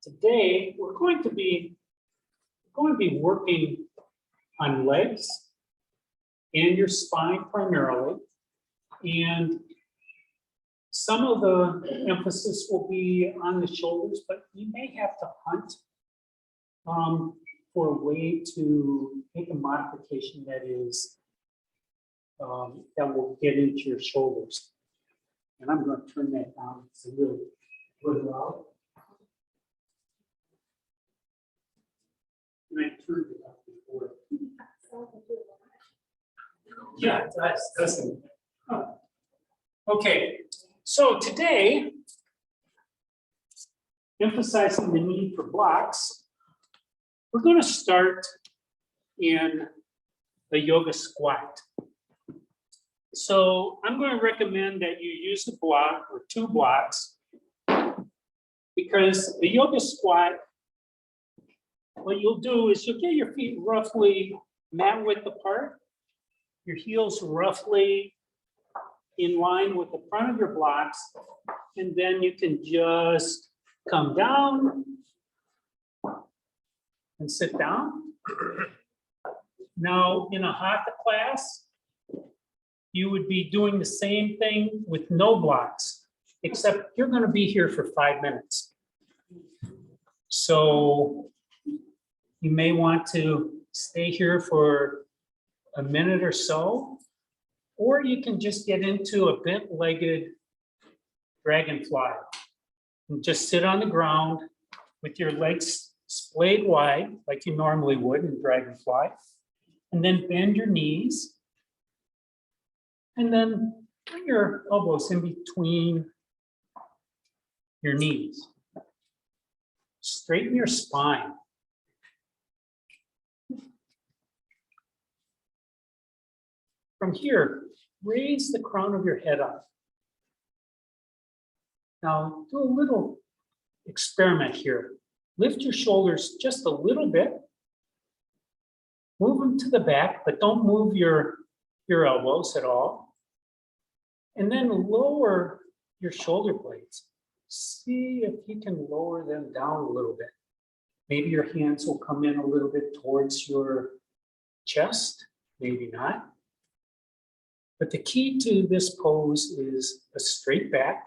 Today, we're going to be working on legs and your spine primarily. And some of the emphasis will be on the shoulders, but you may have to hunt for a way to make a modification that is that will get into your shoulders. And I'm going to turn that down. It's a little loud. And I turned it up before. Yeah, it does, doesn't it? Oh. Okay, so today, emphasizing the need for blocks, we're going to start in the yoga squat. So I'm going to recommend that you use a block or two blocks, because the yoga squat, what you'll do is you'll get your feet roughly mat width apart, your heels roughly in line with the front of your blocks, and then you can just come down and sit down. Now, in a hatha class, you would be doing the same thing with no blocks, except you're going to be here for 5 minutes. So you may want to stay here for a minute or so, or you can just get into a bent-legged dragonfly and just sit on the ground with your legs splayed wide like you normally would in dragonfly, and then bend your knees, and then bring your elbows in between your knees. Straighten your spine. From here, raise the crown of your head up. Now, do a little experiment here. Lift your shoulders just a little bit. Move them to the back, but don't move your elbows at all. And then lower your shoulder blades. See if you can lower them down a little bit. Maybe your hands will come in a little bit towards your chest, maybe not. But the key to this pose is a straight back,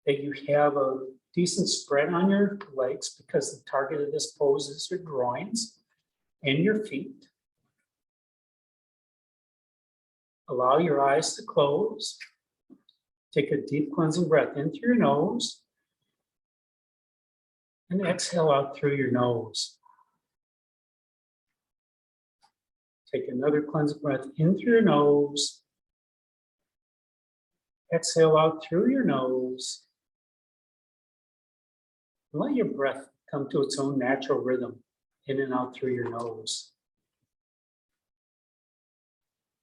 that you have a decent spread on your legs, because the target of this pose is your groins and your feet. Allow your eyes to close. Take a deep cleansing breath in through your nose and exhale out through your nose. Take another cleansing breath in through your nose. Exhale out through your nose. And let your breath come to its own natural rhythm, in and out through your nose.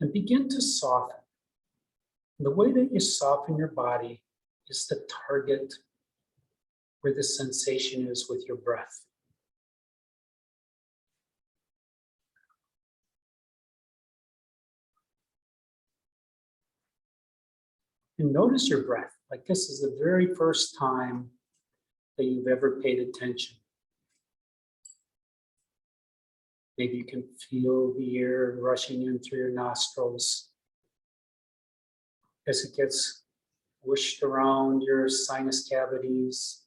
And begin to soften. And the way that you soften your body is to target where the sensation is with your breath. And notice your breath, like this is the very first time that you've ever paid attention. Maybe you can feel the air rushing in through your nostrils as it gets whooshed around your sinus cavities,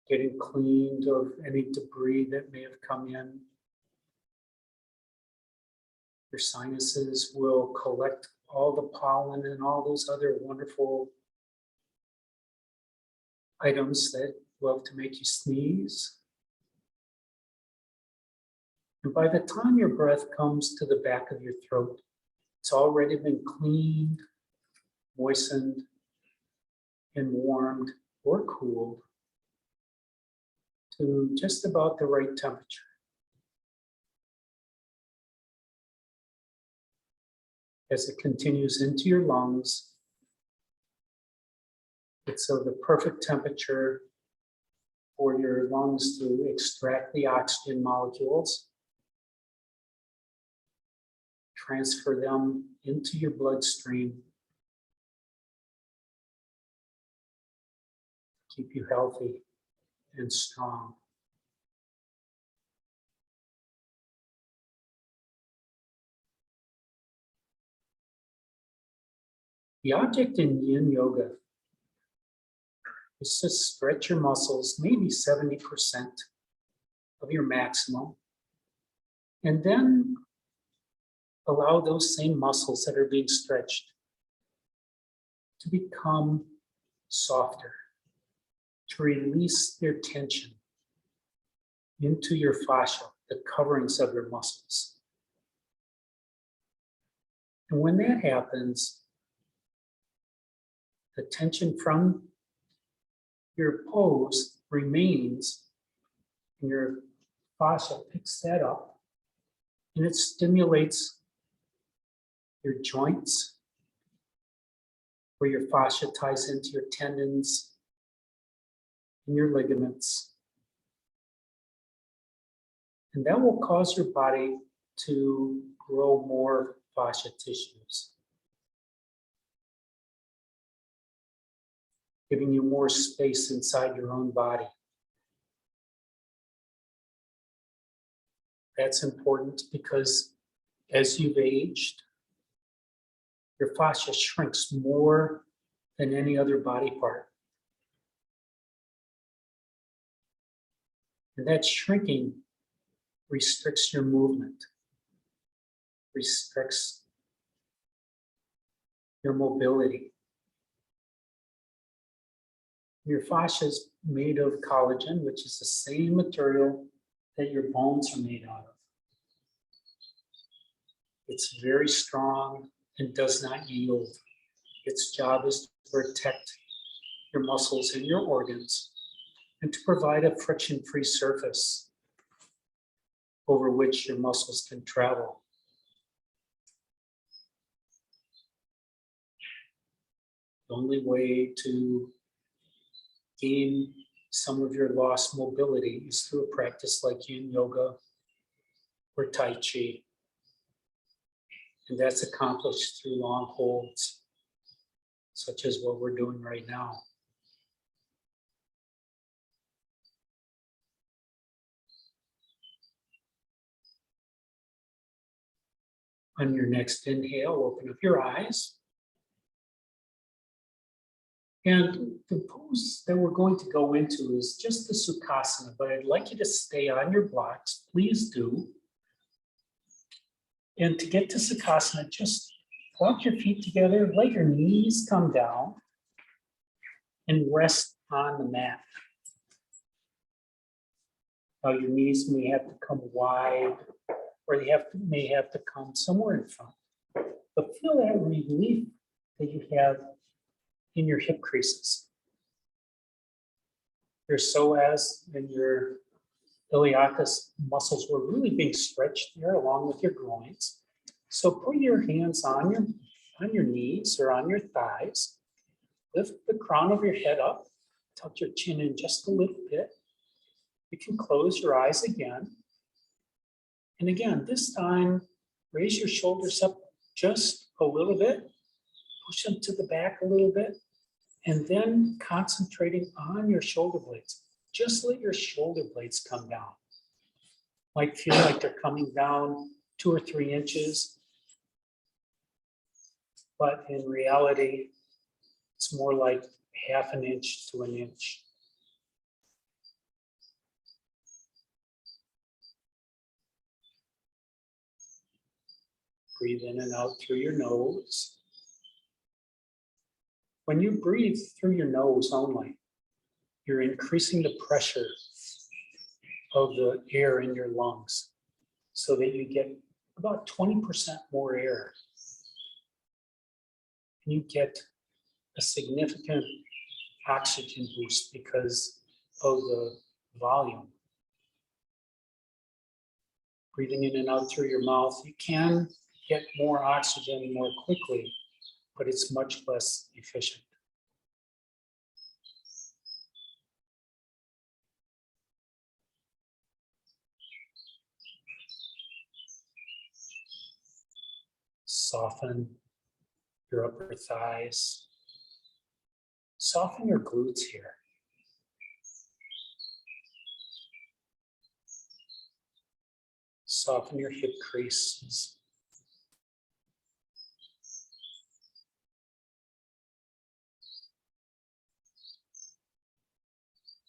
getting cleaned of any debris that may have come in. Your sinuses will collect all the pollen and all those other wonderful items that love to make you sneeze. And by the time your breath comes to the back of your throat, it's already been cleaned, moistened, and warmed or cooled to just about the right temperature. As it continues into your lungs, it's of the perfect temperature for your lungs to extract the oxygen molecules, transfer them into your bloodstream, keep you healthy and strong. The object in Yin Yoga is to stretch your muscles, maybe 70% of your maximum, and then allow those same muscles that are being stretched to become softer, to release their tension into your fascia, the coverings of your muscles. And when that happens, the tension from your pose remains, and your fascia picks that up, and it stimulates your joints, where your fascia ties into your tendons and your ligaments. And that will cause your body to grow more fascia tissues, giving you more space inside your own body. That's important because as you've aged, your fascia shrinks more than any other body part. And that shrinking restricts your movement, restricts your mobility. Your fascia is made of collagen, which is the same material that your bones are made out of. It's very strong and does not yield. Its job is to protect your muscles and your organs and to provide a friction-free surface over which your muscles can travel. The only way to gain some of your lost mobility is through a practice like Yin Yoga or Tai Chi. And that's accomplished through long holds, such as what we're doing right now. On your next inhale, open up your eyes. And the pose that we're going to go into is just the Sukasana, but I'd like you to stay on your blocks. Please do. And to get to Sukasana, just walk your feet together, let your knees come down, and rest on the mat. Now your knees may have to come wide, or they may have to come somewhere in front. But feel that relief that you have in your hip creases. Your psoas and your iliacus muscles were really being stretched there along with your groins. So put your hands on your knees or on your thighs. Lift the crown of your head up, tuck your chin in just a little bit. You can close your eyes again. And again, this time, raise your shoulders up just a little bit, push them to the back a little bit, and then concentrating on your shoulder blades. Just let your shoulder blades come down. Might feel like they're coming down 2 or 3 inches, but in reality, it's more like 1/2 inch to 1 inch. Breathe in and out through your nose. When you breathe through your nose only, you're increasing the pressure of the air in your lungs so that you get about 20% more air. And you get a significant oxygen boost because of the volume. Breathing in and out through your mouth, you can get more oxygen more quickly, but it's much less efficient. Soften your upper thighs. Soften your glutes here. Soften your hip creases.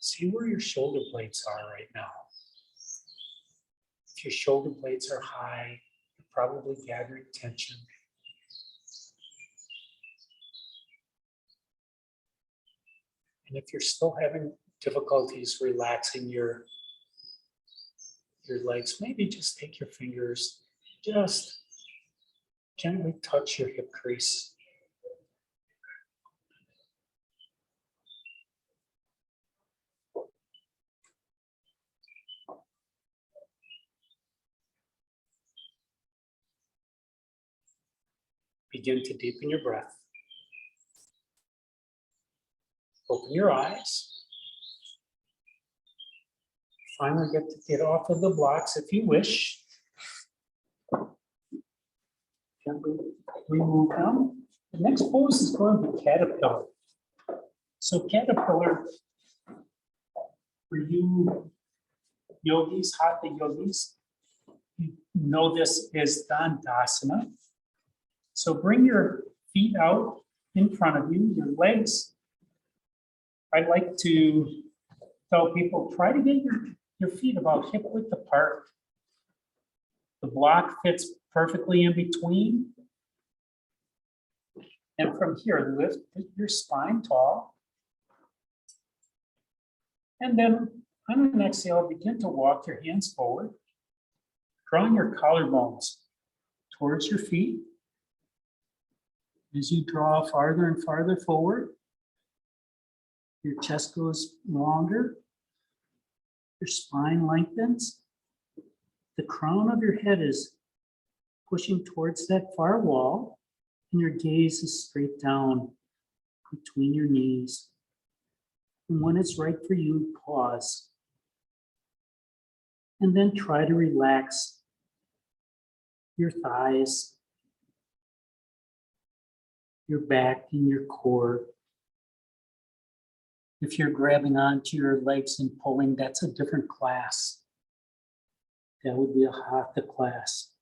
See where your shoulder blades are right now. If your shoulder blades are high, you're probably gathering tension. And if you're still having difficulties relaxing your legs, maybe just take your fingers, just gently touch your hip crease. Begin to deepen your breath. Open your eyes. Finally get off of the blocks if you wish. Gently remove them. The next pose is going to be caterpillar. So caterpillar, for you yogis, hatha yogis, you know this is Dandasana. So bring your feet out in front of you, your legs. I like to tell people, try to get your feet about hip width apart. The block fits perfectly in between. And from here, lift your spine tall. And then on an exhale, begin to walk your hands forward, drawing your collarbones towards your feet. As you draw farther and farther forward, your chest goes longer, your spine lengthens, the crown of your head is pushing towards that far wall, and your gaze is straight down between your knees. And when it's right for you, pause. And then try to relax your thighs, your back, and your core. If you're grabbing onto your legs and pulling, that's a different class. That would be a hatha class.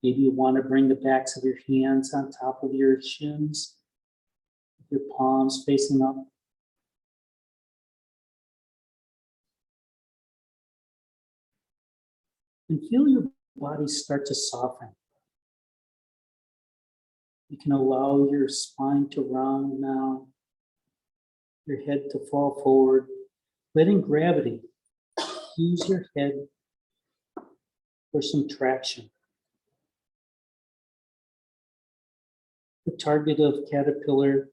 Maybe you want to bring the backs of your hands on top of your shins, your palms facing up. And feel your body start to soften. You can allow your spine to round now, your head to fall forward, letting gravity use your head for some traction. The target of caterpillar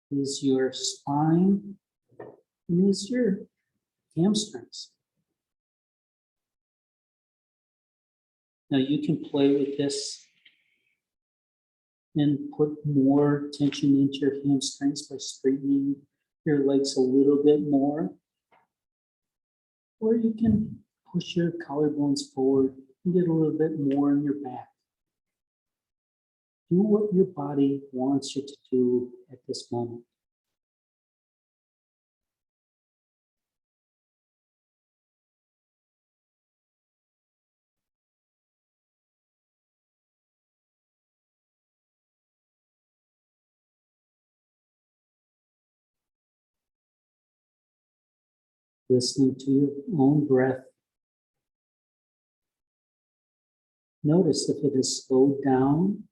is your spine and is your hamstrings. Now you can play with this and put more tension into your hamstrings by straightening your legs a little bit more. Or you can push your collarbones forward and get a little bit more in your back. Do what your body wants you to do at this moment. Listening to your own breath. Notice if it is slowed down.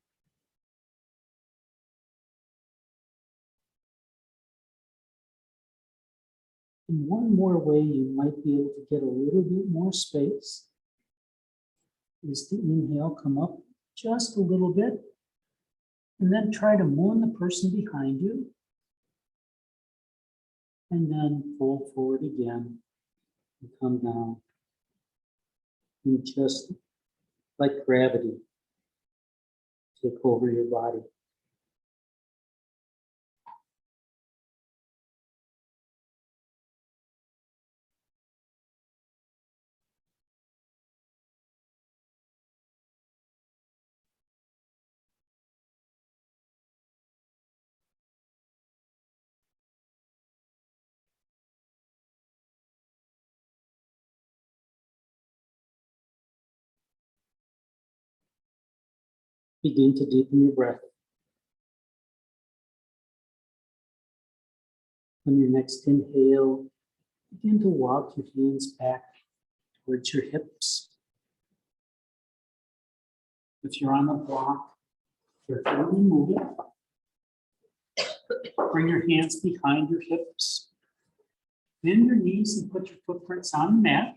And one more way you might be able to get a little bit more space is to inhale, come up just a little bit, and then try to moon the person behind you, and then fold forward again and come down. And just like gravity, take over your body. Begin to deepen your breath. On your next inhale, begin to walk your hands back towards your hips. If you're on the block, carefully move it. Bring your hands behind your hips. Bend your knees and put your footprints on the mat.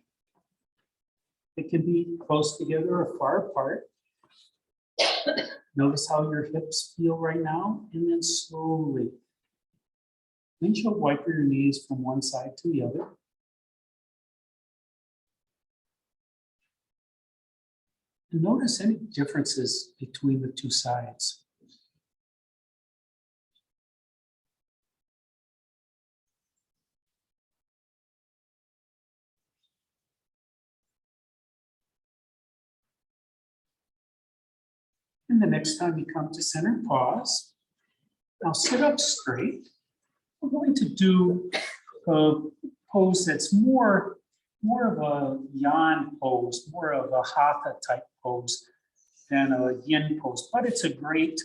It can be close together or far apart. Notice how your hips feel right now, and then slowly windshield wiper your knees from one side to the other. And notice any differences between the two sides. And the next time you come to center, pause. Now sit up straight. We're going to do a pose that's more of a yan pose, more of a hatha type pose than a yin pose, but it's a great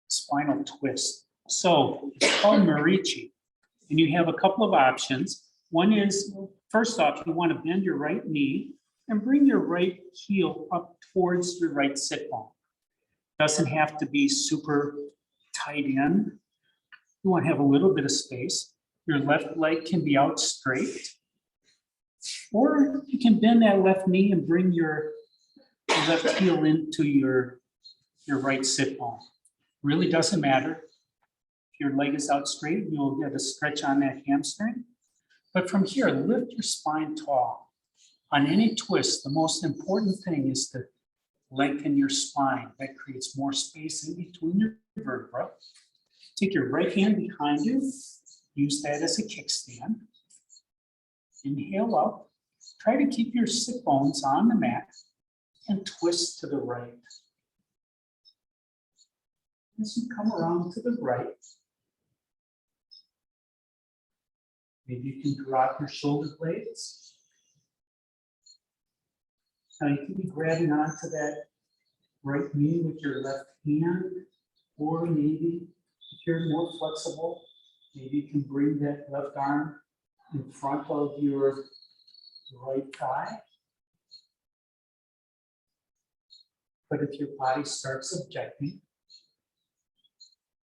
spinal twist. So it's called Marichi, and you have a couple of options. One is, first off, you want to bend your right knee and bring your right heel up towards your right sit bone. Doesn't have to be super tight in. You want to have a little bit of space. Your left leg can be out straight, or you can bend that left knee and bring your left heel into your right sit bone. Really doesn't matter. If your leg is out straight, you'll get a stretch on that hamstring. But from here, lift your spine tall. On any twist, the most important thing is to lengthen your spine. That creates more space in between your vertebrae. Take your right hand behind you. Use that as a kickstand. Inhale up. Try to keep your sit bones on the mat and twist to the right. As you come around to the right, maybe you can drop your shoulder blades. Now you can be grabbing onto that right knee with your left hand, or maybe if you're more flexible, maybe you can bring that left arm in front of your right thigh. But if your body starts objecting,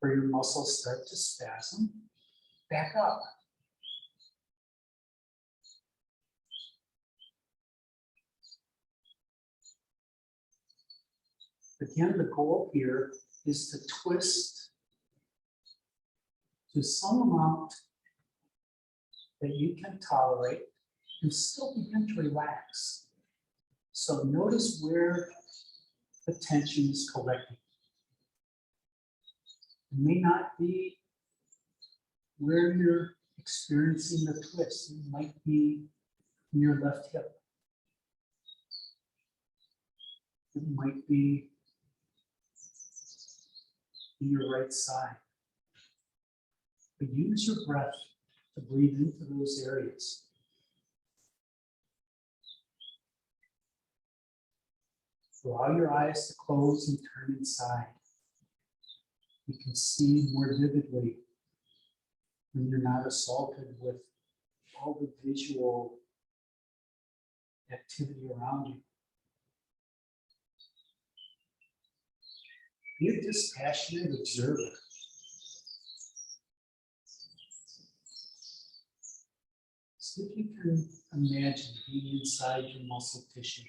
or your muscles start to spasm, back up. Again, the goal here is to twist to some amount that you can tolerate and still begin to relax. So notice where the tension is collecting. It may not be where you're experiencing the twist. It might be in your left hip. It might be in your right side. But use your breath to breathe into those areas. Allow your eyes to close and turn inside. You can see more vividly when you're not assaulted with all the visual activity around you. Be a dispassionate observer. See if you can imagine being inside your muscle tissues,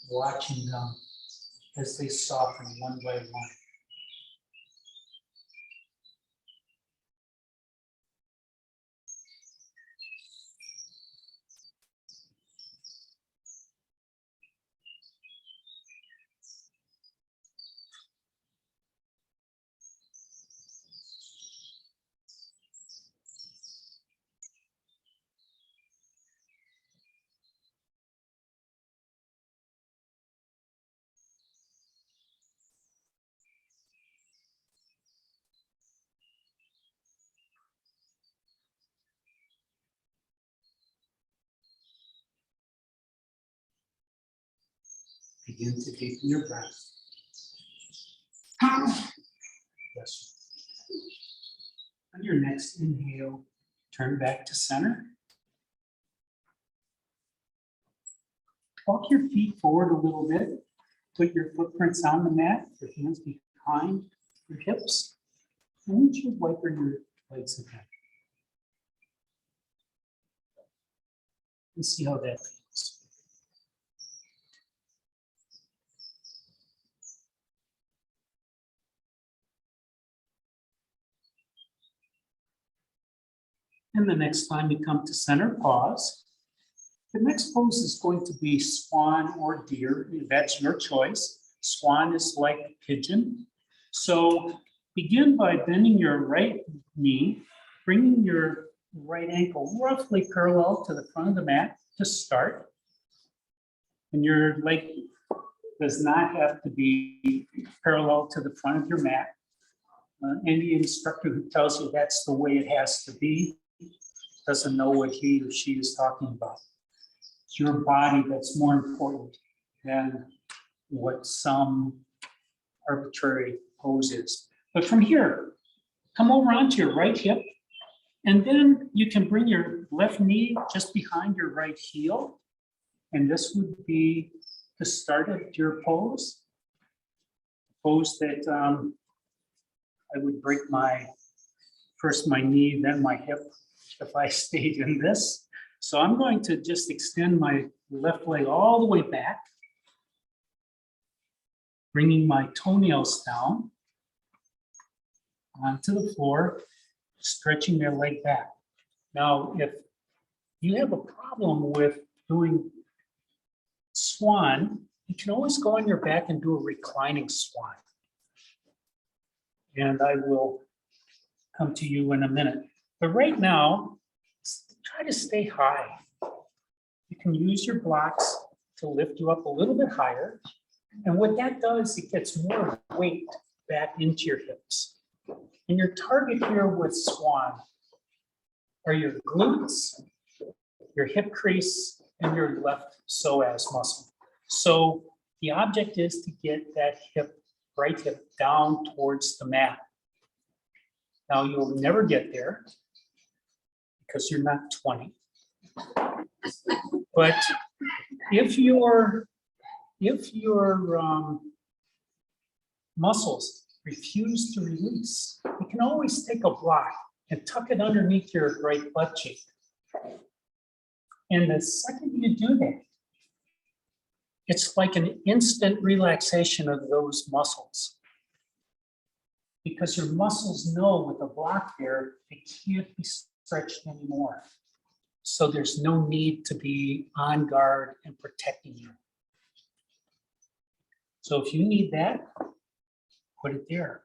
watching them as they soften one by one. Begin to deepen your breath. Yes. On your next inhale, turn back to center. Walk your feet forward a little bit. Put your footprints on the mat, your hands behind your hips. And once you wipe your legs again. And see how that feels. And the next time you come to center, pause. The next pose is going to be swan or deer. That's your choice. Swan is like pigeon. So begin by bending your right knee, bringing your right ankle roughly parallel to the front of the mat to start. And your leg does not have to be parallel to the front of your mat. Any instructor who tells you that's the way it has to be doesn't know what he or she is talking about. It's your body that's more important than what some arbitrary pose is. But from here, come over onto your right hip, and then you can bring your left knee just behind your right heel. And this would be the start of your pose. Pose that I would break first my knee, then my hip if I stayed in this. So I'm going to just extend my left leg all the way back, bringing my toenails down onto the floor, stretching their leg back. Now, if you have a problem with doing swan, you can always go on your back and do a reclining swan. And I will come to you in a minute. But right now, try to stay high. You can use your blocks to lift you up a little bit higher. And what that does, it gets more weight back into your hips. And your target here with swan are your glutes, your hip crease, and your left psoas muscle. So the object is to get that hip, right hip, down towards the mat. Now you'll never get there because you're not 20. But if your muscles refuse to release, you can always take a block and tuck it underneath your right butt cheek. And the second you do that, it's like an instant relaxation of those muscles. Because your muscles know with a block there, they can't be stretched anymore. So there's no need to be on guard and protecting you. So if you need that, put it there.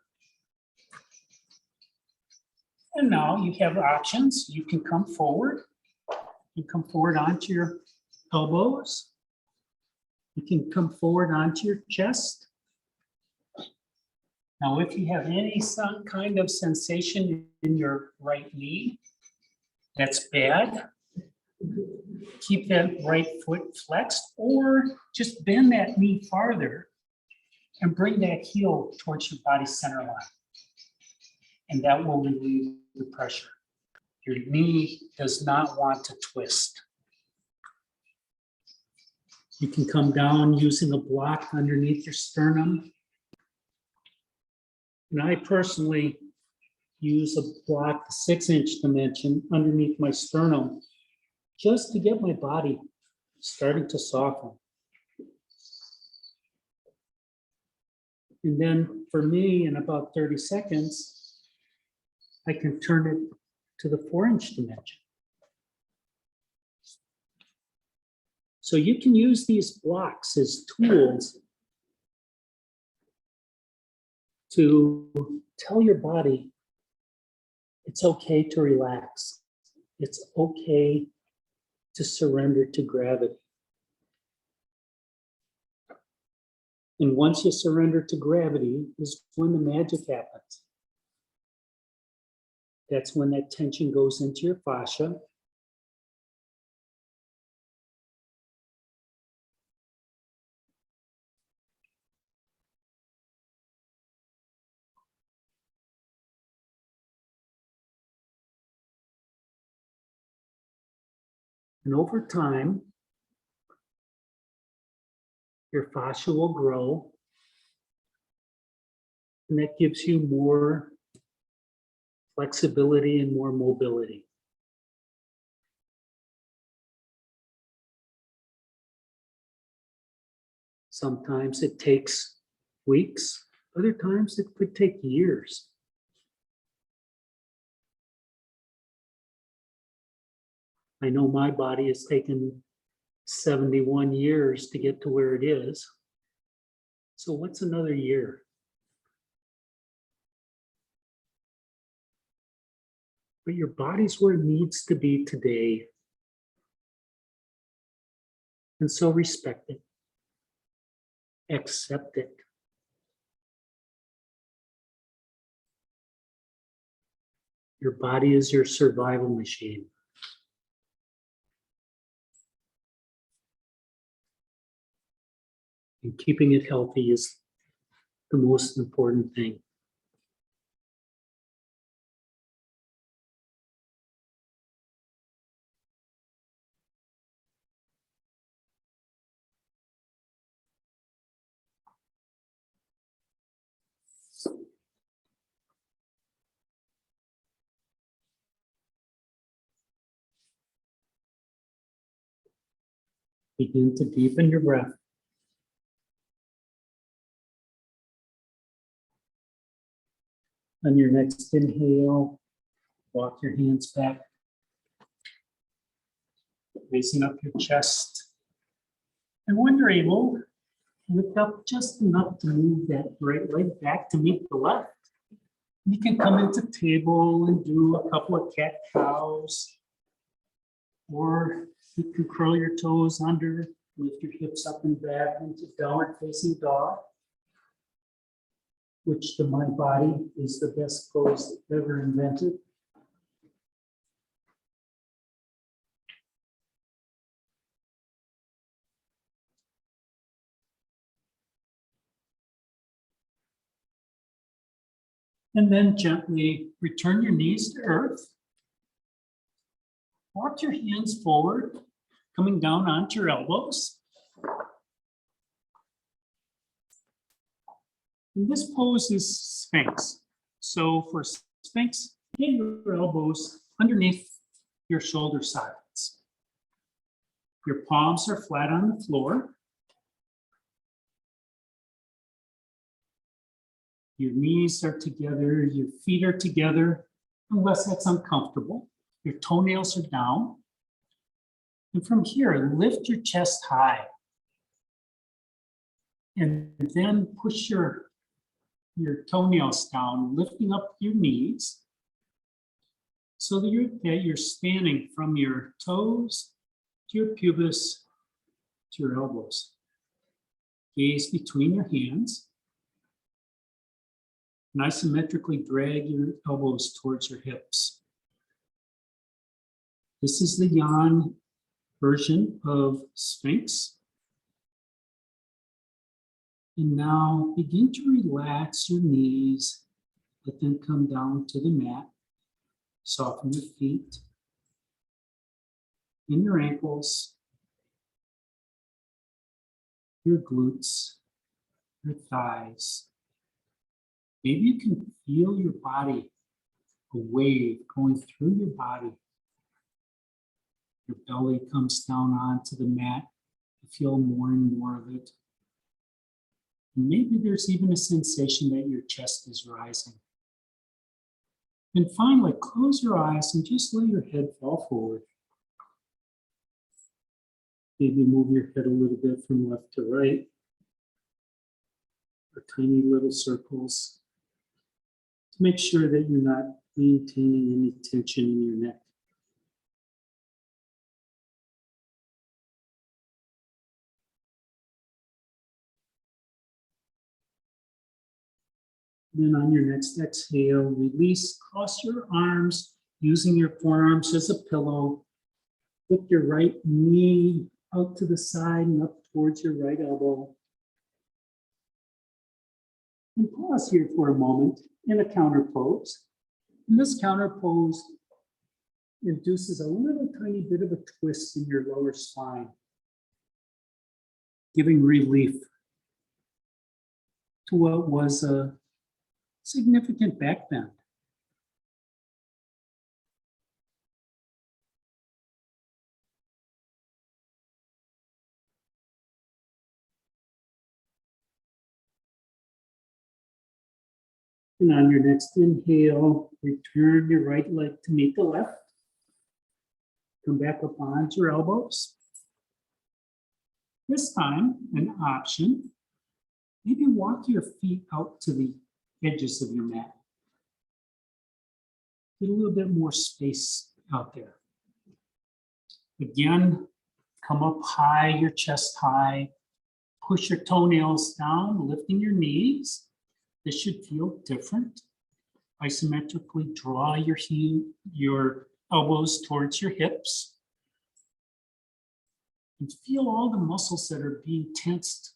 And now you have options. You can come forward. You come forward onto your elbows. You can come forward onto your chest. Now, if you have some kind of sensation in your right knee, that's bad. Keep that right foot flexed, or just bend that knee farther and bring that heel towards your body center line. And that will relieve the pressure. Your knee does not want to twist. You can come down using a block underneath your sternum. And I personally use a block, 6-inch dimension, underneath my sternum, just to get my body starting to soften. And then for me, in about 30 seconds, I can turn it to the 4-inch dimension. So you can use these blocks as tools to tell your body it's okay to relax. It's okay to surrender to gravity. And once you surrender to gravity is when the magic happens. That's when that tension goes into your fascia. And over time, your fascia will grow, and that gives you more flexibility and more mobility. Sometimes it takes weeks, other times it could take years. I know my body has taken 71 years to get to where it is. So what's another year? But your body's where it needs to be today. And so respect it. Accept it. Your body is your survival machine. And keeping it healthy is the most important thing. Begin to deepen your breath. On your next inhale, walk your hands back, raising up your chest. And when you're able, lift up just enough to move that right leg back to meet the left. You can come into table and do a couple of cat cows, or you can curl your toes under, lift your hips up and back into downward facing dog, which to my body is the best pose ever invented. And then gently return your knees to earth. Walk your hands forward, coming down onto your elbows. And this pose is Sphinx. So for Sphinx, get your elbows underneath your shoulder sockets. Your palms are flat on the floor. Your knees are together, your feet are together, unless that's uncomfortable. Your toenails are down. And from here, lift your chest high. And then push your toenails down, lifting up your knees so that you're standing from your toes to your pubis to your elbows. Gaze between your hands. And isometrically drag your elbows towards your hips. This is the Yang version of Sphinx. And now begin to relax your knees, let them come down to the mat. Soften your feet and your ankles, your glutes, your thighs. Maybe you can feel your body, a wave going through your body. Your belly comes down onto the mat. You feel more and more of it. And maybe there's even a sensation that your chest is rising. And finally, close your eyes and just let your head fall forward. Maybe move your head a little bit from left to right, or tiny little circles, to make sure that you're not maintaining any tension in your neck. Then on your next exhale, release, cross your arms, using your forearms as a pillow. Lift your right knee out to the side and up towards your right elbow. And pause here for a moment in a counter pose. In this counter pose, induces a little tiny bit of a twist in your lower spine, giving relief to what was a significant back bend. And on your next inhale, return your right leg to meet the left. Come back up onto your elbows. This time, an option. Maybe walk your feet out to the edges of your mat. Get a little bit more space out there. Again, come up high, your chest high. Push your toenails down, lifting your knees. This should feel different. Isometrically draw your elbows towards your hips. And feel all the muscles that are being tensed.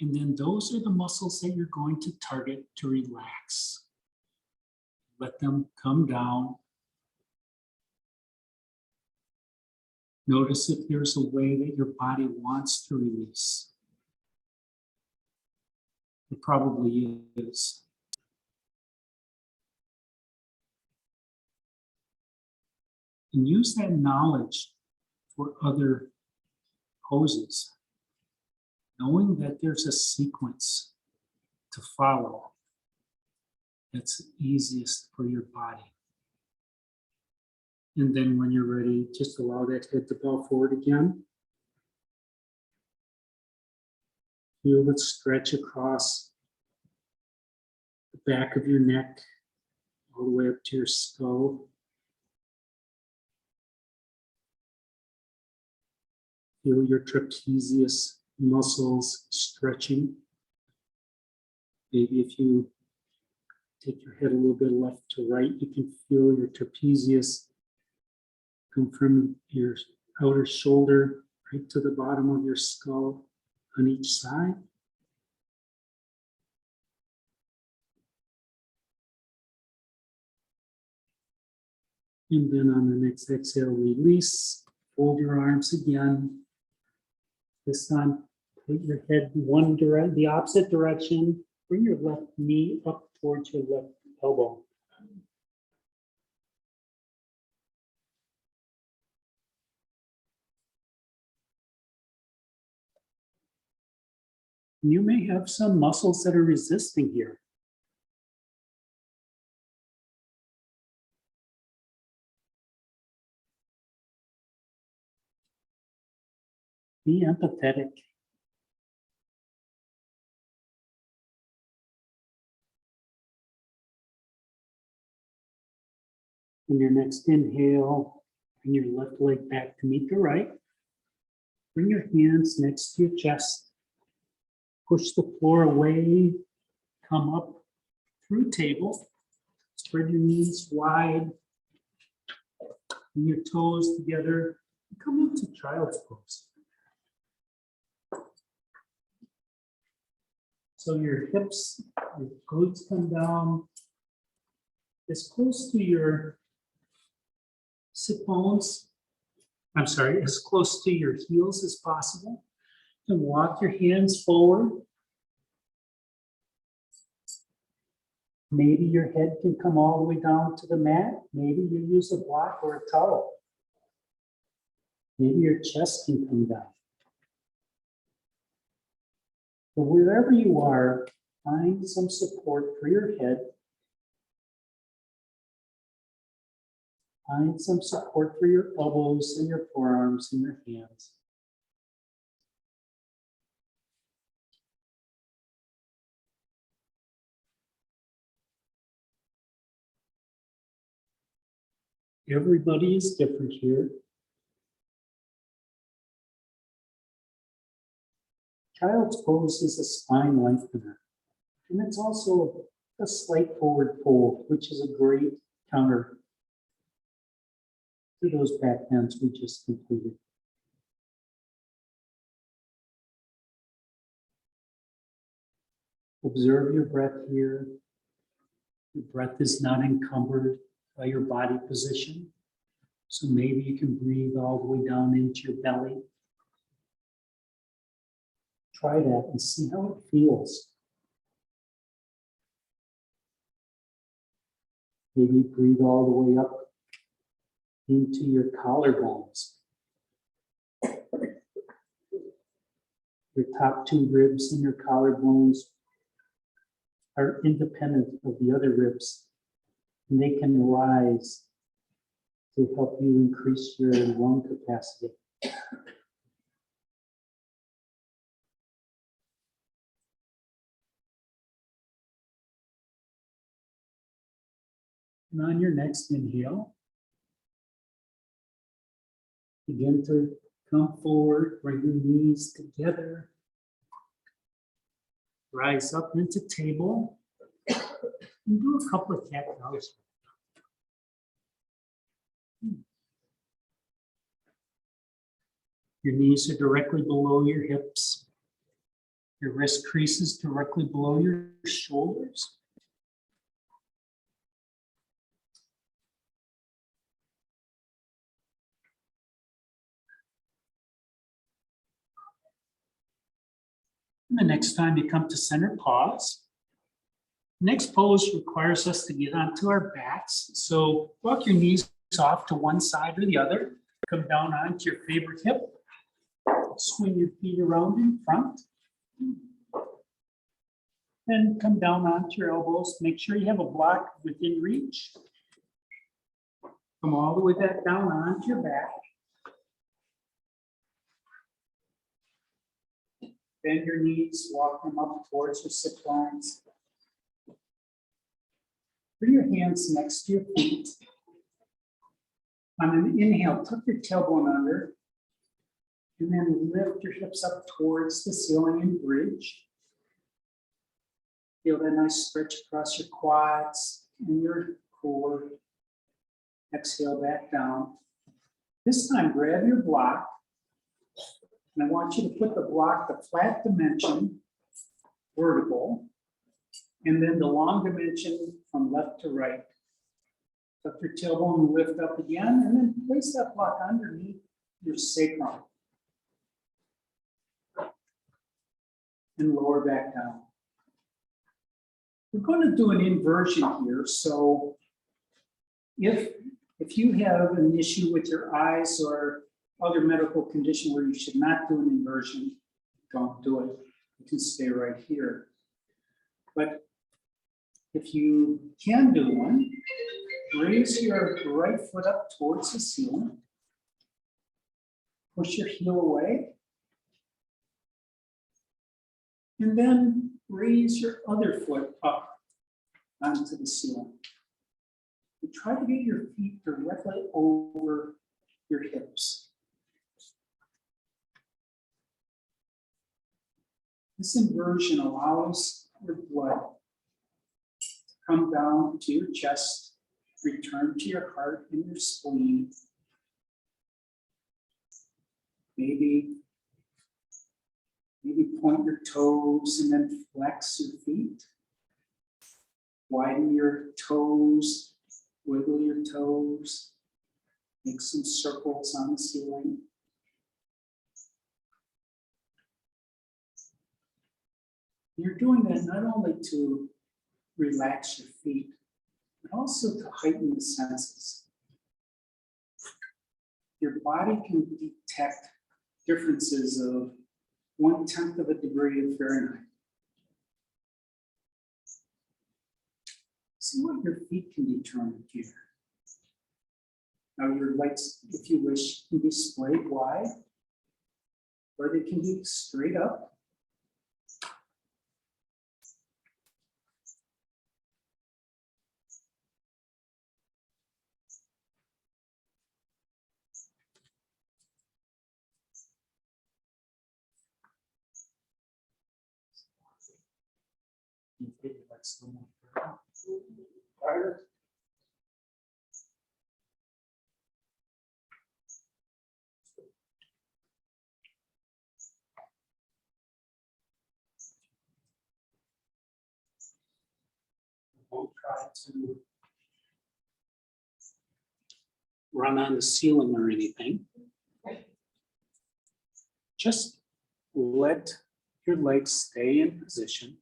And then those are the muscles that you're going to target to relax. Let them come down. Notice if there's a way that your body wants to release. It probably is. And use that knowledge for other poses, knowing that there's a sequence to follow that's easiest for your body. And then when you're ready, just allow that head to bow forward again. Feel it stretch across the back of your neck, all the way up to your skull. Feel your trapezius muscles stretching. Maybe if you take your head a little bit left to right, you can feel your trapezius come from your outer shoulder right to the bottom of your skull on each side. And then on the next exhale, release. Fold your arms again. This time, put your head the opposite direction. Bring your left knee up towards your left elbow. You may have some muscles that are resisting here. Be empathetic. In your next inhale, bring your left leg back to meet the right. Bring your hands next to your chest. Push the floor away. Come up through table. Spread your knees wide. Bring your toes together. Come into child's pose. So your hips, your glutes come down as close to your sit bones. I'm sorry, as close to your heels as possible. And walk your hands forward. Maybe your head can come all the way down to the mat. Maybe you use a block or a towel. Maybe your chest can come down. But wherever you are, find some support for your head. Find some support for your elbows and your forearms and your hands. Everybody is different here. Child's pose is a spine lengthener, and it's also a slight forward fold, which is a great counter to those back bends we just completed. Observe your breath here. Your breath is not encumbered by your body position. So maybe you can breathe all the way down into your belly. Try that and see how it feels. Maybe breathe all the way up into your collarbones. Your top two ribs and your collarbones are independent of the other ribs, and they can rise to help you increase your lung capacity. And on your next inhale, begin to come forward, bring your knees together. Rise up into table and do a couple of cat cows. Your knees are directly below your hips. Your wrist creases directly below your shoulders. And the next time you come to center, pause. Next pose requires us to get onto our backs. So walk your knees off to one side or the other. Come down onto your favorite hip. Swing your feet around in front. Then come down onto your elbows. Make sure you have a block within reach. Come all the way back down onto your back. Bend your knees, walk them up towards your sit bones. Bring your hands next to your feet. On an inhale, tuck your tailbone under, and then lift your hips up towards the ceiling and bridge. Feel that nice stretch across your quads and your core. Exhale back down. This time, grab your block. And I want you to put the block, the flat dimension, vertical, and then the long dimension from left to right. Tuck your tailbone and lift up again, and then place that block underneath your sacrum. And lower back down. We're going to do an inversion here, so if you have an issue with your eyes or other medical condition where you should not do an inversion, don't do it. You can stay right here. But if you can do one, raise your right foot up towards the ceiling. Push your heel away. And then raise your other foot up onto the ceiling. And try to get your feet directly over your hips. This inversion allows your blood to come down to your chest, return to your heart and your spleen. Maybe point your toes and then flex your feet. Widen your toes, wiggle your toes, make some circles on the ceiling. You're doing that not only to relax your feet, but also to heighten the senses. Your body can detect differences of 1/10 of a degree of Fahrenheit. See what your feet can determine here. Now your legs, if you wish, can be splayed wide, or they can be straight up. Don't try to run on the ceiling or anything. Just let your legs stay in position.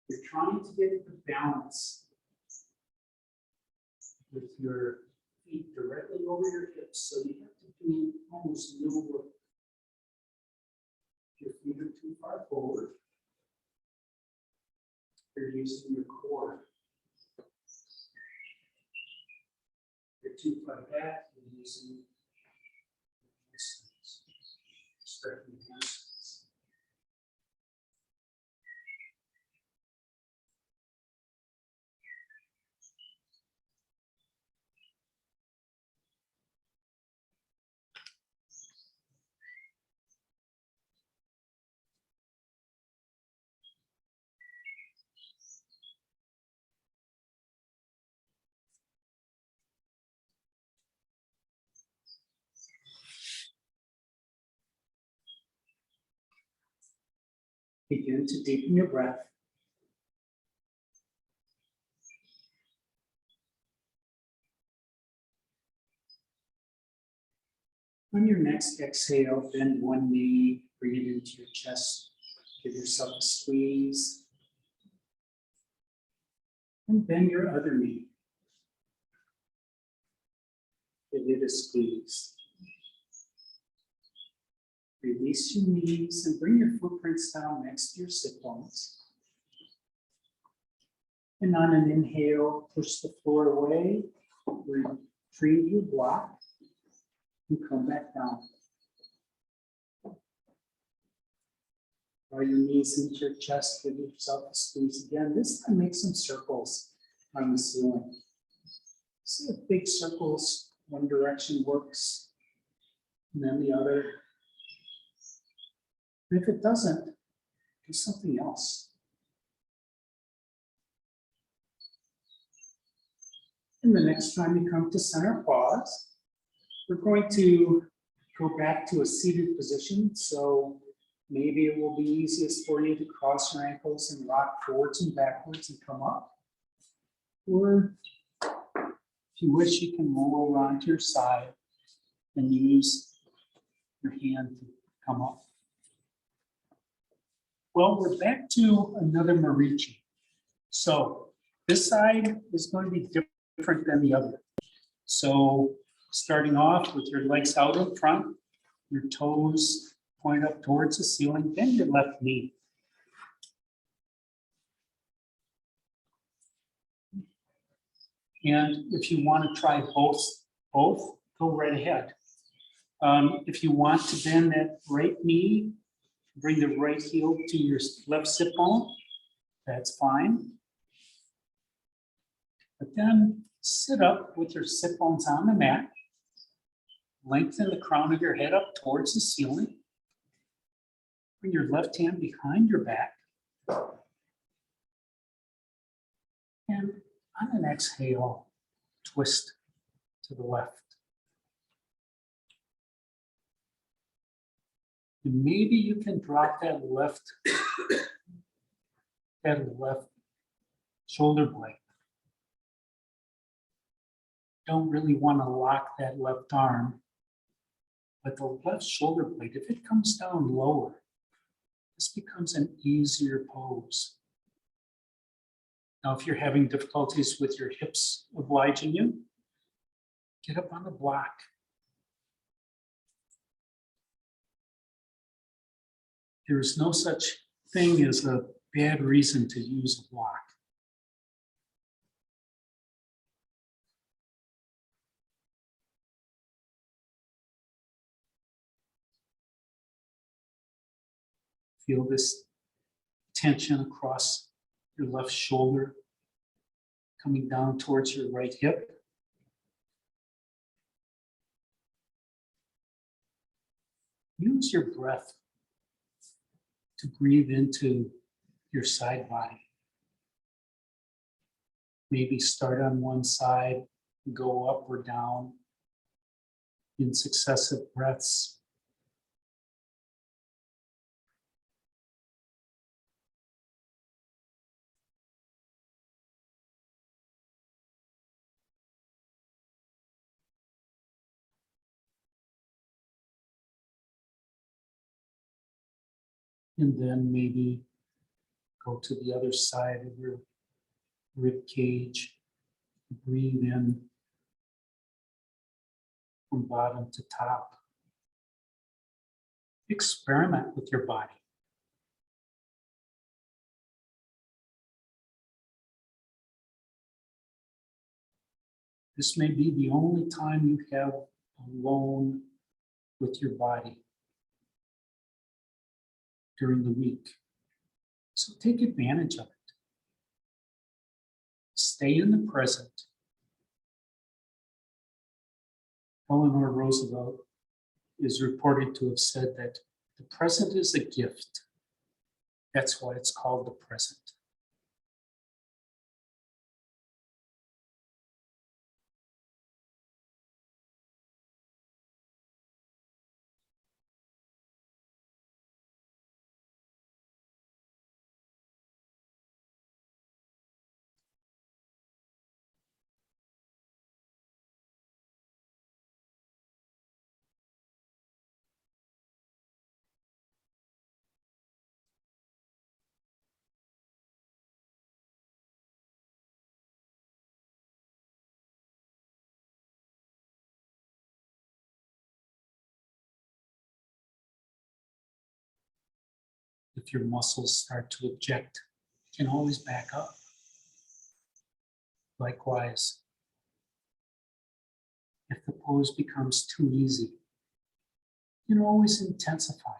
You're trying to get the balance with your feet directly over your hips, so you have to do almost no work. Your feet are too far forward. You're using your core. You're too far back, you're using stretching the hamstrings. Begin to deepen your breath. On your next exhale, bend one knee, bring it into your chest. Give yourself a squeeze. And bend your other knee. Give it a squeeze. Release your knees and bring your footprints down next to your sit bones. And on an inhale, push the floor away, retrieve your block, and come back down. Draw your knees into your chest, give yourself a squeeze again. This time make some circles on the ceiling. See if big circles, one direction works, and then the other. And if it doesn't, do something else. And the next time you come to center pause, we're going to go back to a seated position. So maybe it will be easiest for you to cross your ankles and rock forwards and backwards and come up. Or if you wish, you can roll over onto your side and use your hand to come up. Well, we're back to another Marichi. So this side is going to be different than the other. So starting off with your legs out in front, your toes point up towards the ceiling, bend your left knee. And if you want to try both, go right ahead. If you want to bend that right knee, bring the right heel to your left sit bone, that's fine. But then sit up with your sit bones on the mat. Lengthen the crown of your head up towards the ceiling. Bring your left hand behind your back. And on an exhale, twist to the left. And maybe you can drop that left shoulder blade. Don't really want to lock that left arm, but the left shoulder blade, if it comes down lower, this becomes an easier pose. Now, if you're having difficulties with your hips obliging you, get up on the block. There is no such thing as a bad reason to use a block. Feel this tension across your left shoulder, coming down towards your right hip. use your breath to breathe into your side body. Maybe start on one side, go up or down in successive breaths. And then maybe go to the other side of your rib cage. Breathe in from bottom to top. Experiment with your body. This may be the only time you have alone with your body during the week. So take advantage of it. Stay in the present. Eleanor Roosevelt is reported to have said that the present is a gift. That's why it's called the present. If your muscles start to object, you can always back up. Likewise, if the pose becomes too easy, you can always intensify.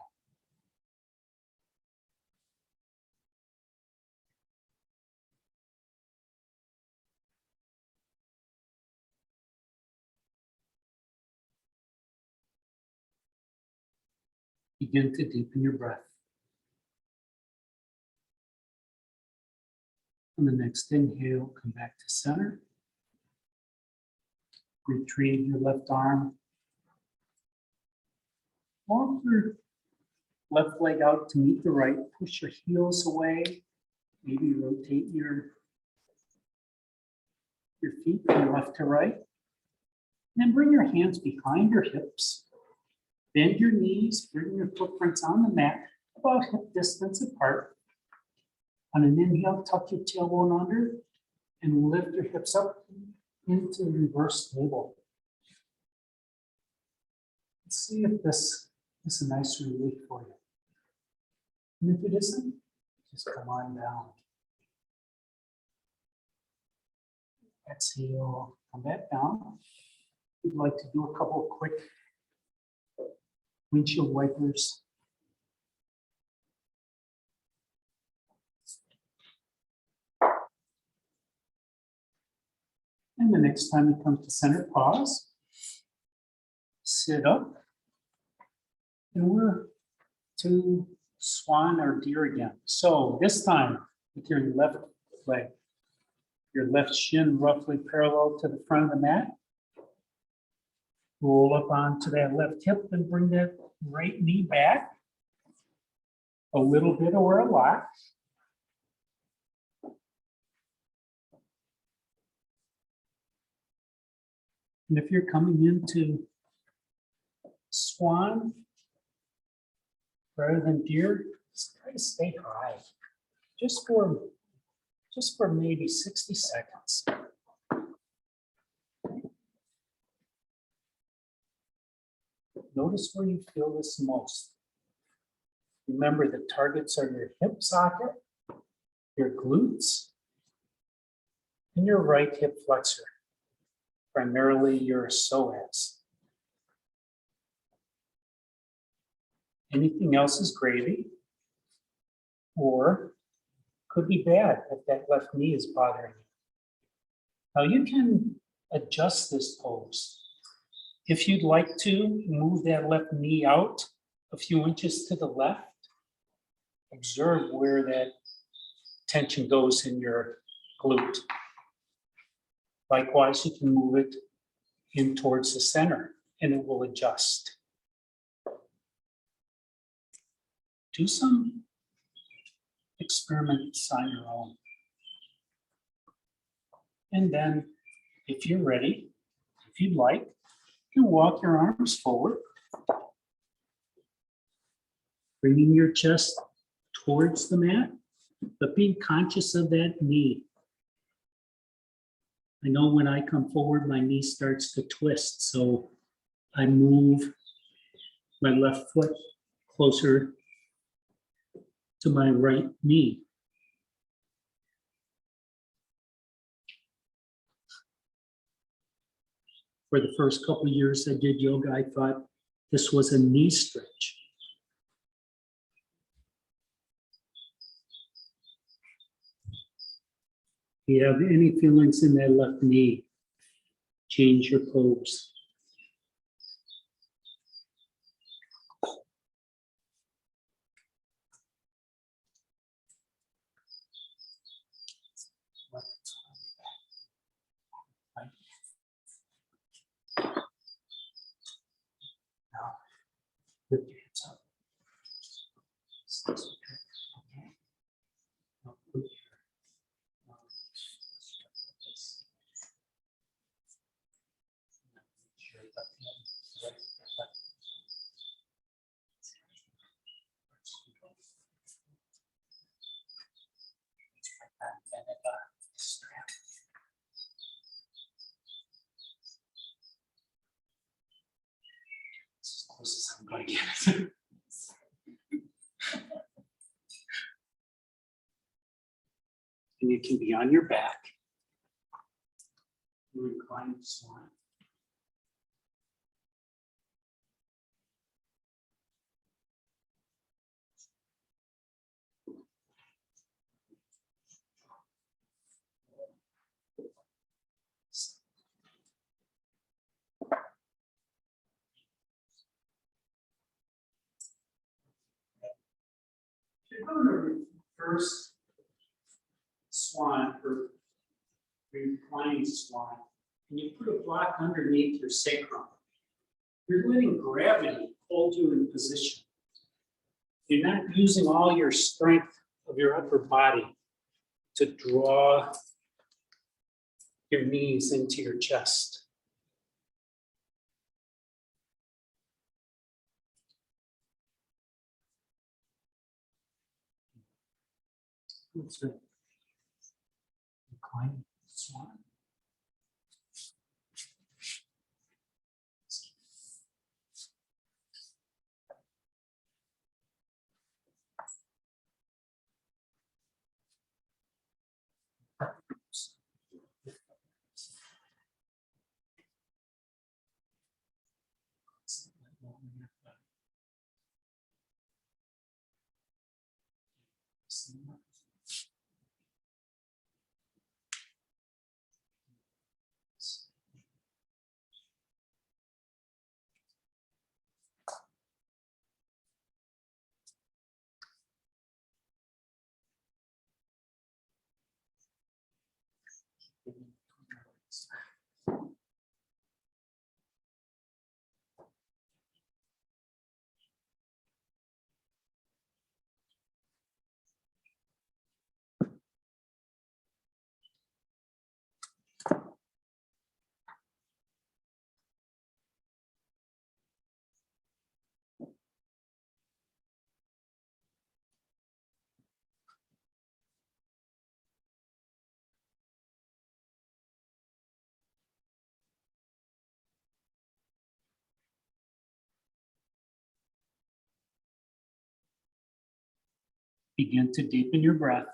Begin to deepen your breath. On the next inhale, come back to center. Retrieve your left arm. Walk your left leg out to meet the right. Push your heels away. Maybe rotate your feet from left to right. And then bring your hands behind your hips. Bend your knees, bring your footprints on the mat about hip distance apart. On an inhale, tuck your tailbone under and lift your hips up into reverse table. Let's see if this is a nice relief for you. And if it isn't, just come on down. Exhale, come back down. We'd like to do a couple of quick windshield wipers. And the next time you come to center, pause, sit up, and we're to swan or deer again. So this time with your left leg, your left shin roughly parallel to the front of the mat. Roll up onto that left hip and bring that right knee back a little bit or a lot. And if you're coming into swan rather than deer, just try to stay high, just for maybe 60 seconds. Notice where you feel this most. Remember, the targets are your hip socket, your glutes, and your right hip flexor, primarily your psoas. Anything else is gravy, or could be bad if that left knee is bothering you. Now you can adjust this pose. If you'd like to, move that left knee out a few inches to the left. Observe where that tension goes in your glute. Likewise, you can move it in towards the center and it will adjust. Do some experiments on your own. And then, if you're ready, if you'd like, you can walk your arms forward, bringing your chest towards the mat, but being conscious of that knee. I know when I come forward, my knee starts to twist, so I move my left foot closer to my right knee. For the first couple of years I did yoga, I thought this was a knee stretch. If you have any feelings in that left knee, change your pose. Now, lift your hips up. Now, put your as close as I'm going to get. And you can be on your back. Recline swan. If you're going to reverse swan or reclining swan, and you put a block underneath your sacrum, you're letting gravity hold you in position. You're not using all your strength of your upper body to draw your knees into your chest. That's it. Reclining swan. Begin to deepen your breath.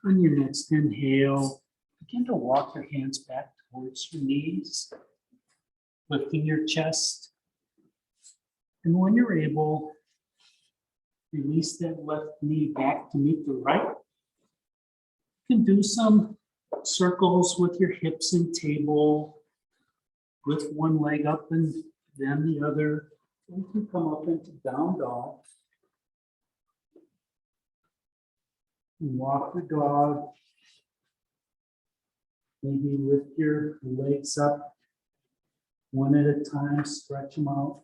On your next inhale, begin to walk your hands back towards your knees, lifting your chest. And when you're able, release that left knee back to meet the right, You can do some circles with your hips and table. Lift one leg up and then the other. You can come up into down dog. And walk the dog. Maybe lift your legs up one at a time, stretch them out.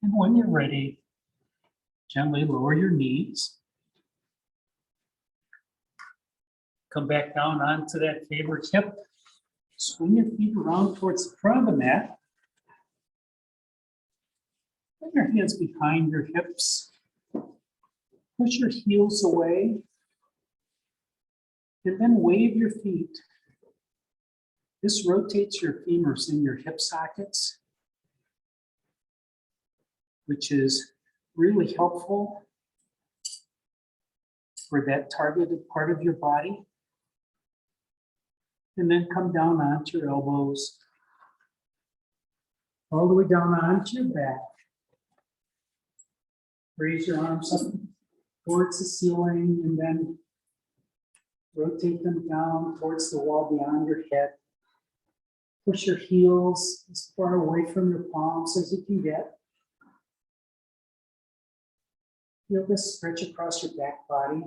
And when you're ready, gently lower your knees. Come back down onto that favored hip. Swing your feet around towards the front of the mat. Put your hands behind your hips. Push your heels away. And then wave your feet. This rotates your femurs in your hip sockets, which is really helpful for that targeted part of your body. And then come down onto your elbows, all the way down onto your back. Raise your arms up towards the ceiling and then rotate them down towards the wall beyond your head. Push your heels as far away from your palms as you can get. Feel this stretch across your back body.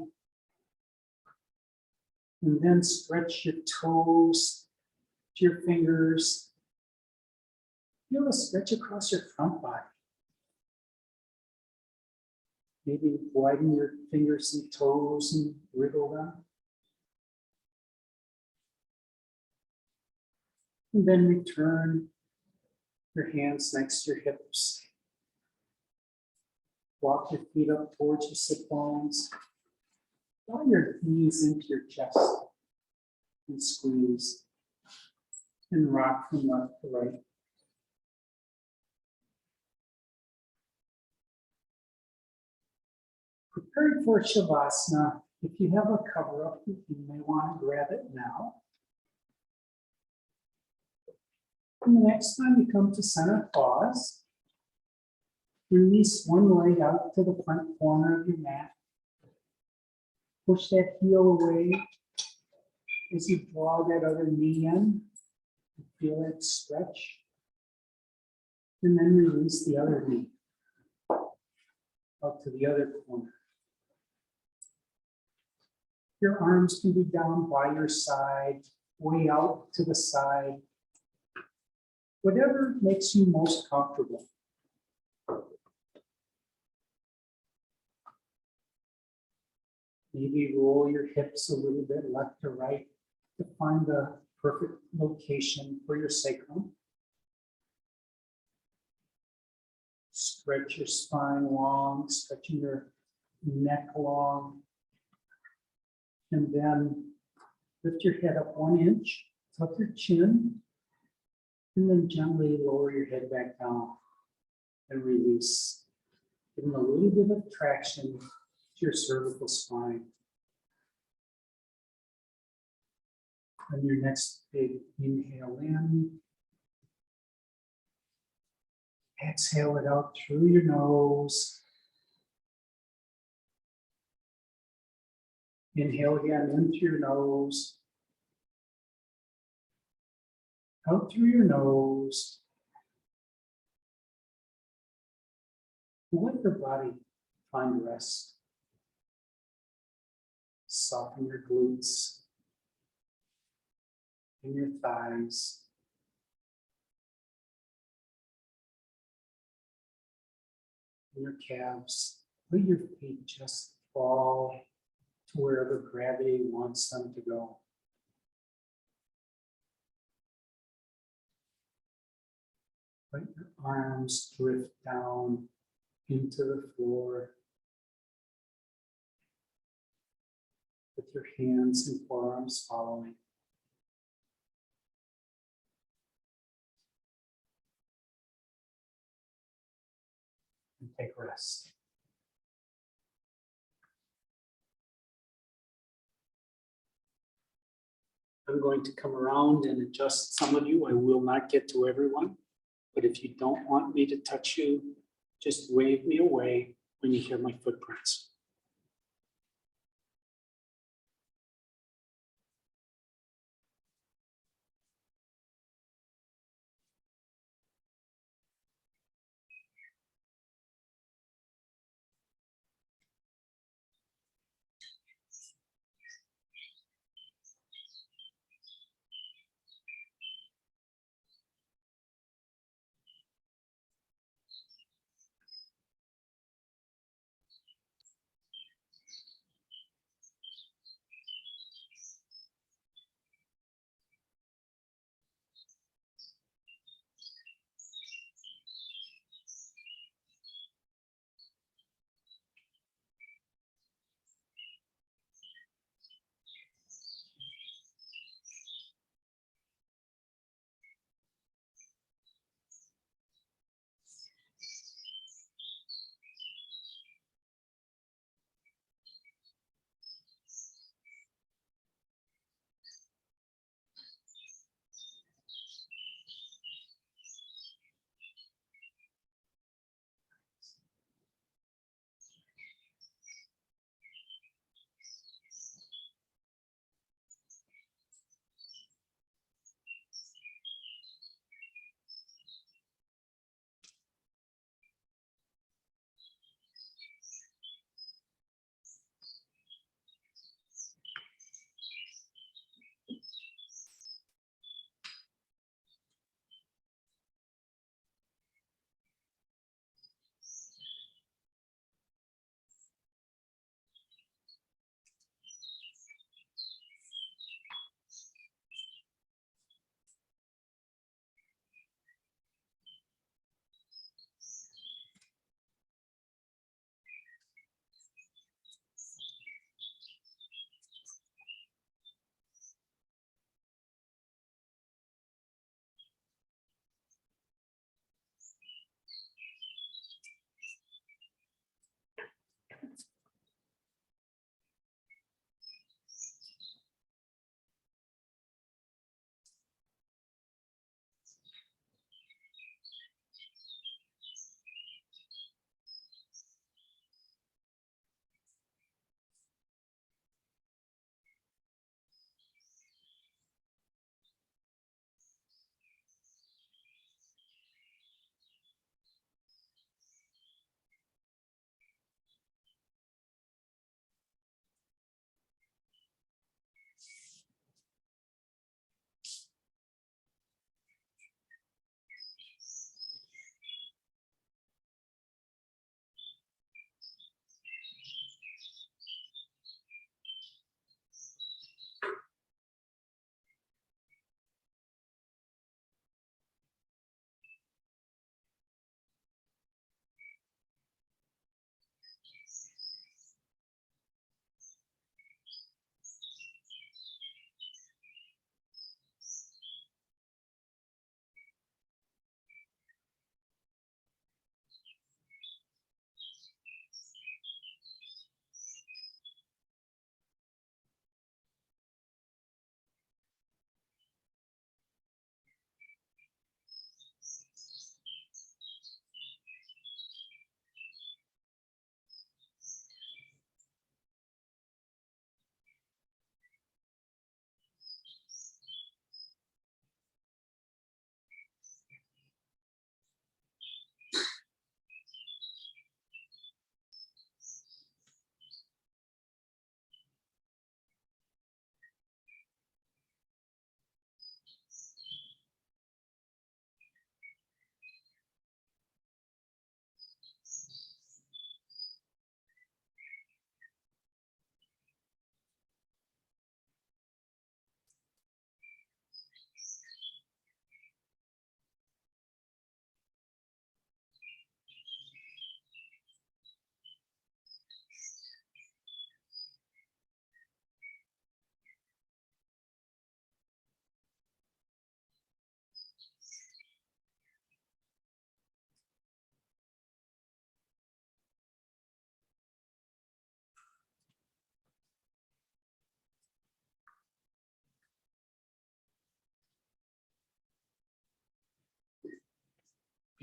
And then stretch your toes to your fingers. Feel the stretch across your front body. Maybe widen your fingers and toes and wriggle them. And then return your hands next to your hips. Walk your feet up towards your sit bones. Draw your knees into your chest and squeeze and rock from left to right. Preparing for Shavasana, if you have a cover up, you may want to grab it now. And the next time you come to center pause, release one leg out to the front corner of your mat. Push that heel away as you draw that other knee in. Feel it stretch. And then release the other knee out to the other corner. Your arms can be down by your side, way out to the side. Whatever makes you most comfortable. Maybe roll your hips a little bit left to right to find the perfect location for your sacrum. Stretch your spine long, stretching your neck long. And then lift your head up 1 inch, tuck your chin, and then gently lower your head back down and release. Giving a little bit of traction to your cervical spine. And your next big inhale in. Exhale it out through your nose. Inhale again in through your nose. Out through your nose. Let your body find rest. Soften your glutes and your thighs. And your calves. Let your feet just fall to wherever gravity wants them to go. Let your arms drift down into the floor with your hands and forearms following. And take rest. I'm going to come around and adjust some of you. I will not get to everyone, but if you don't want me to touch you, just wave me away when you hear my footprints.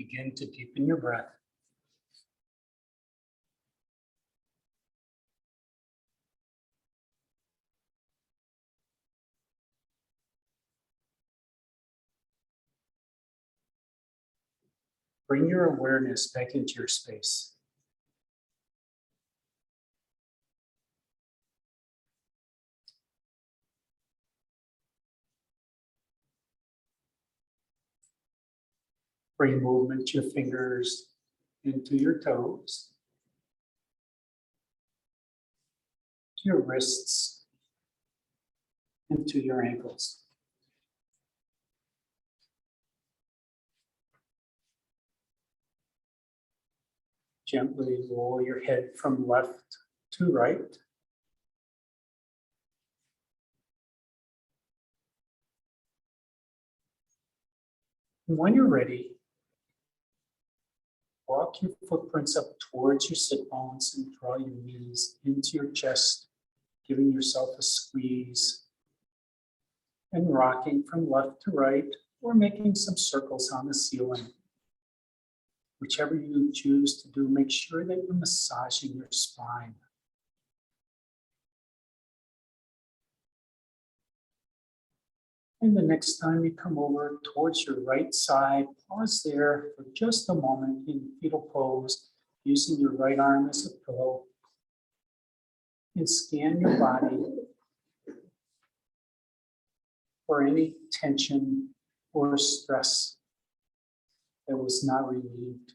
begin to deepen your breath. Bring your awareness back into your space. Bring movement to your fingers into your toes, to your wrists, into your ankles. Gently roll your head from left to right. And when you're ready, walk your footprints up towards your sit bones and draw your knees into your chest, giving yourself a squeeze and rocking from left to right or making some circles on the ceiling. Whichever you choose to do, make sure that you're massaging your spine. And the next time you come over towards your right side, pause there for just a moment in fetal pose, using your right arm as a pillow. And scan your body for any tension or stress that was not relieved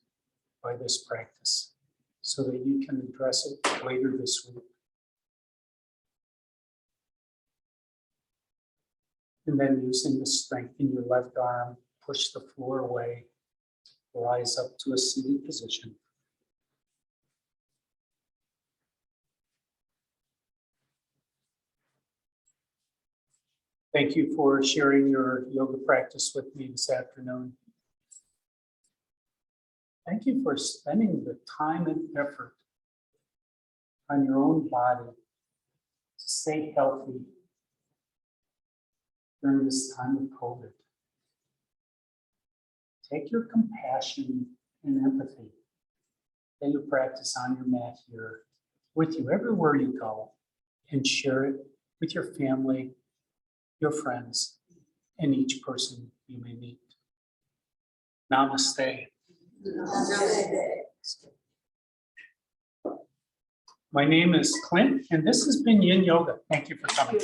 by this practice, so that you can address it later this week. And then using the strength in your left arm, push the floor away, rise up to a seated position. Thank you for sharing your yoga practice with me this afternoon. Thank you for spending the time and effort on your own body to stay healthy during this time of COVID. Take your compassion and empathy that you practice on your mat here with you everywhere you go, and share it with your family, your friends, and each person you may meet. Namaste. My name is Clint, and this has been Yin Yoga. Thank you for coming.